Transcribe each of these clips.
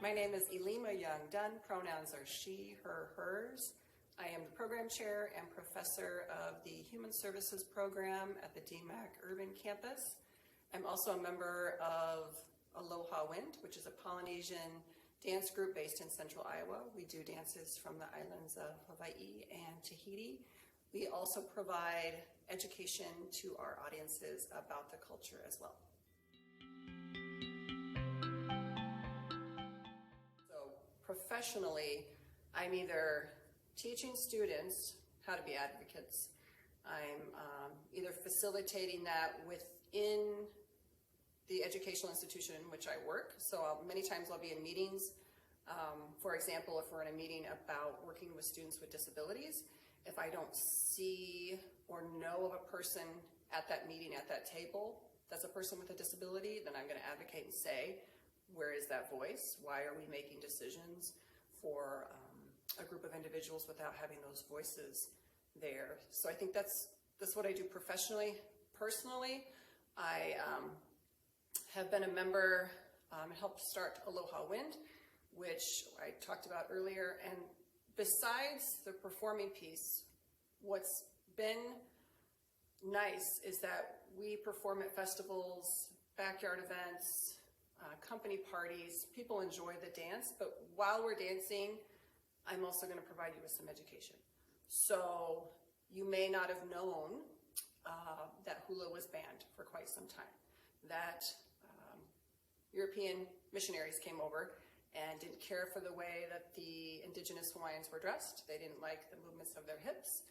My name is Ilima Young-Dunn. Pronouns are she, her, hers. I am the program chair and professor of the Human Services program at the DMAC Urban Campus. I'm also a member of Aloha Wind, which is a Polynesian dance group based in central Iowa. We do dances from the islands of Hawaii and Tahiti. We also provide education to our audiences about the culture as well. So professionally, I'm either teaching students how to be advocates. I'm either facilitating that within the educational institution in which I work. So many times I'll be in meetings. For example, if we're in a meeting about working with students with disabilities, if I don't see or know of a person at that meeting, at that table, that's a person with a disability, then I'm going to advocate and say, where is that voice? Why are we making decisions for a group of individuals without having those voices there? So I think that's what I do professionally. Personally, I have been a member and helped start Aloha Wind, which I talked about earlier. And besides the performing piece, what's been nice is that we perform at festivals, backyard events, company parties. People enjoy the dance, but while we're dancing, I'm also going to provide you with some education. So you may not have known that hula was banned for quite some time, that European missionaries came over and didn't care for the way that the indigenous Hawaiians were dressed. They didn't like the movements of their hips,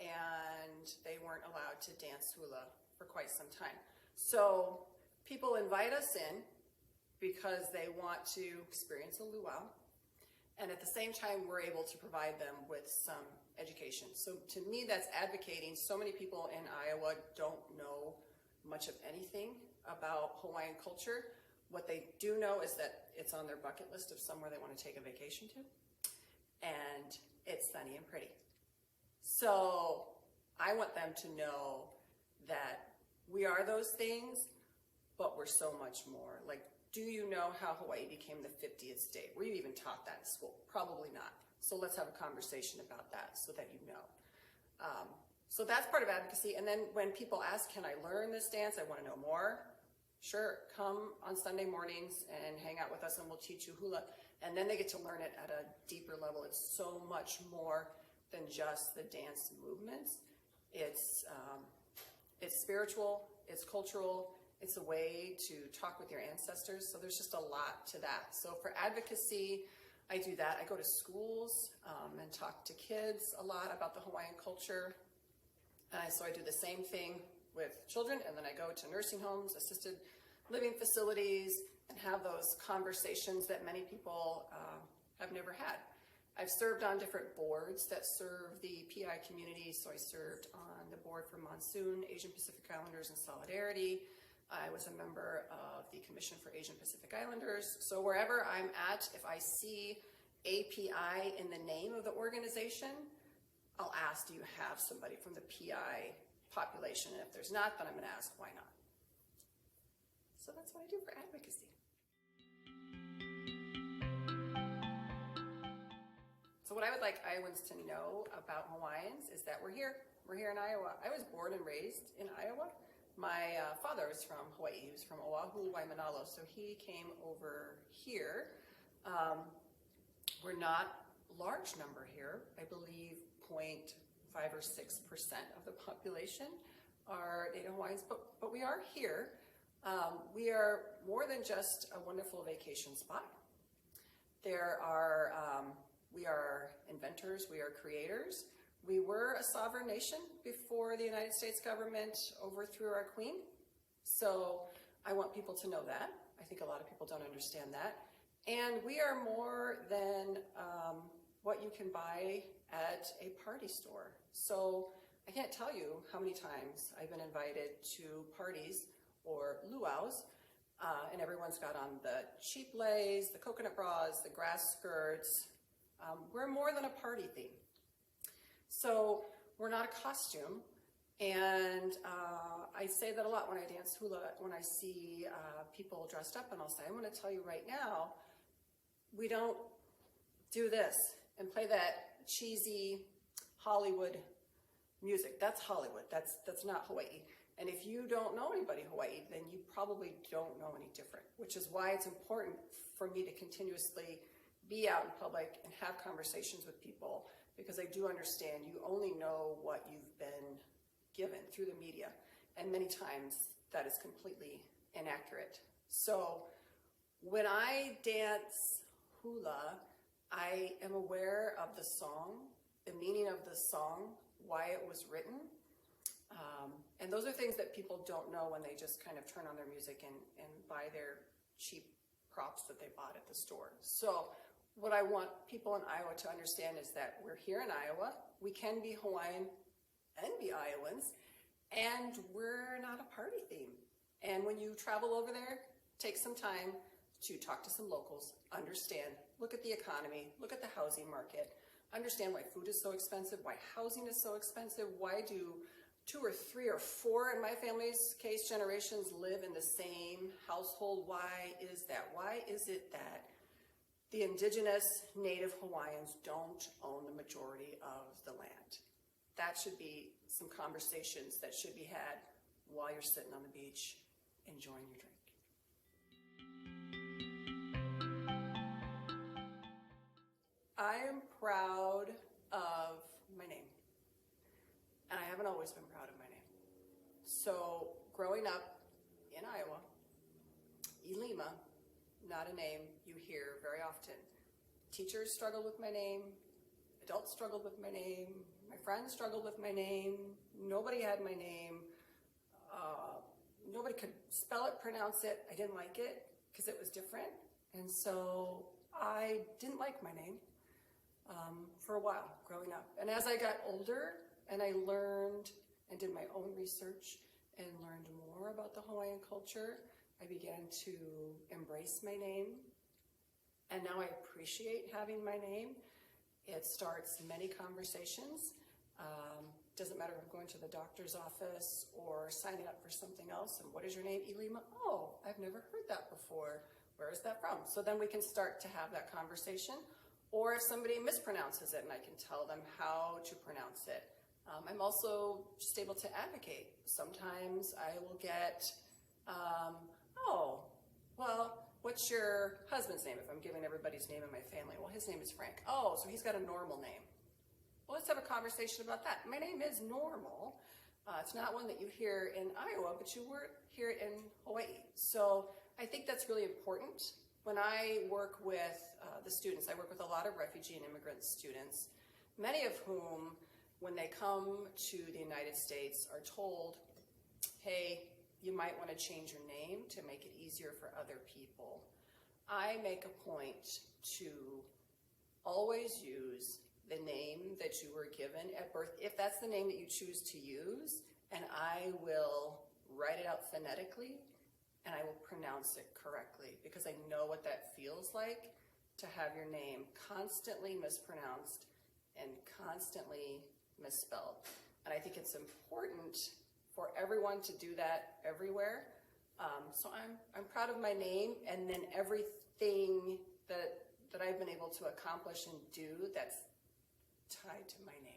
and they weren't allowed to dance hula for quite some time. So people invite us in because they want to experience a luau, and at the same time we're able to provide them with some education. So to me, that's advocating. So many people in Iowa don't know much of anything about Hawaiian culture. What they do know is that it's on their bucket list of somewhere they want to take a vacation to, and it's sunny and pretty. So I want them to know that we are those things, but we're so much more. Like, do you know how Hawaii became the 50th state? Were you even taught that in school? Probably not. So let's have a conversation about that so that you know. So that's part of advocacy. And then when people ask, can I learn this dance? I want to know more. Sure, come on Sunday mornings and hang out with us and we'll teach you hula. And then they get to learn it at a deeper level. It's so much more than just the dance movements. It's spiritual, it's cultural, it's a way to talk with your ancestors. So there's just a lot to that. So for advocacy, I do that. I go to schools and talk to kids a lot about the Hawaiian culture. So I do the same thing with children, and then I go to nursing homes, assisted living facilities, and have those conversations that many people have never had. I've served on different boards that serve the PI community. So I served on the board for Monsoon, Asian Pacific Islanders, and Solidarity. I was a member of the Commission for Asian Pacific Islanders. So wherever I'm at, if I see API in the name of the organization, I'll ask, do you have somebody from the PI population? And if there's not, then I'm going to ask, why not? So that's what I do for advocacy. So what I would like Iowans to know about Hawaiians is that we're here. We're here in Iowa. I was born and raised in Iowa. My father was from Hawaii. He was from Oahu, Waimanalo, so he came over here. We're not a large number here. I believe 0.5 or 6% of the population are Native Hawaiians, but we are here. We are more than just a wonderful vacation spot. We are inventors, we are creators. We were a sovereign nation before the United States government overthrew our queen. So I want people to know that. I think a lot of people don't understand that. And we are more than what you can buy at a party store. So I can't tell you how many times I've been invited to parties or luau's, and everyone's got on the cheap leis, the coconut bras, the grass skirts. We're more than a party theme. So we're not a costume, and I say that a lot when I dance hula, when I see people dressed up, and I'll say, I'm going to tell you right now, we don't do this and play that cheesy Hollywood music. That's Hollywood. That's not Hawaii. And if you don't know anybody Hawaii, then you probably don't know any different, which is why it's important for me to continuously be out in public and have conversations with people, because I do understand you only know what you've been given through the media, and many times that is completely inaccurate. So when I dance hula, I am aware of the song, the meaning of the song, why it was written. And those are things that people don't know when they just kind of turn on their music and buy their cheap props that they bought at the store. So what I want people in Iowa to understand is that we're here in Iowa. We can be Hawaiian and be Iowans, and we're not a party theme. And when you travel over there, take some time to talk to some locals, understand, look at the economy, look at the housing market, understand why food is so expensive, why housing is so expensive, why do 2 or 3 or 4, in my family's case, generations live in the same household. Why is that? Why is it that the indigenous native Hawaiians don't own the majority of the land? That should be some conversations that should be had while you're sitting on the beach enjoying your drink. I am proud of my name, and I haven't always been proud of my name. So growing up in Iowa, Ilima, not a name you hear very often. Teachers struggled with my name, adults struggled with my name, my friends struggled with my name, nobody had my name, nobody could spell it, pronounce it. I didn't like it because it was different, and so I didn't like my name for a while growing up. And as I got older and I learned and did my own research and learned more about the Hawaiian culture, I began to embrace my name, and now I appreciate having my name. It starts many conversations. Doesn't matter if I'm going to the doctor's office or signing up for something else. And what is your name? Ilima? Oh, I've never heard that before. Where is that from? So then we can start to have that conversation. Or if somebody mispronounces it and I can tell them how to pronounce it. I'm also just able to advocate. Sometimes I will get, oh, well, what's your husband's name? If I'm giving everybody's name in my family, well, his name is Frank. Oh, so he's got a normal name. Well, let's have a conversation about that. My name is normal. It's not one that you hear in Iowa, but you hear it in Hawaii. So I think that's really important. When I work with the students, I work with a lot of refugee and immigrant students, many of whom, when they come to the United States, are told, hey, you might want to change your name to make it easier for other people. I make a point to always use the name that you were given at birth, if that's the name that you choose to use, and I will write it out phonetically and I will pronounce it correctly, because I know what that feels like to have your name constantly mispronounced and constantly misspelled. And I think it's important for everyone to do that everywhere. So I'm proud of my name, and then everything that I've been able to accomplish and do that's tied to my name.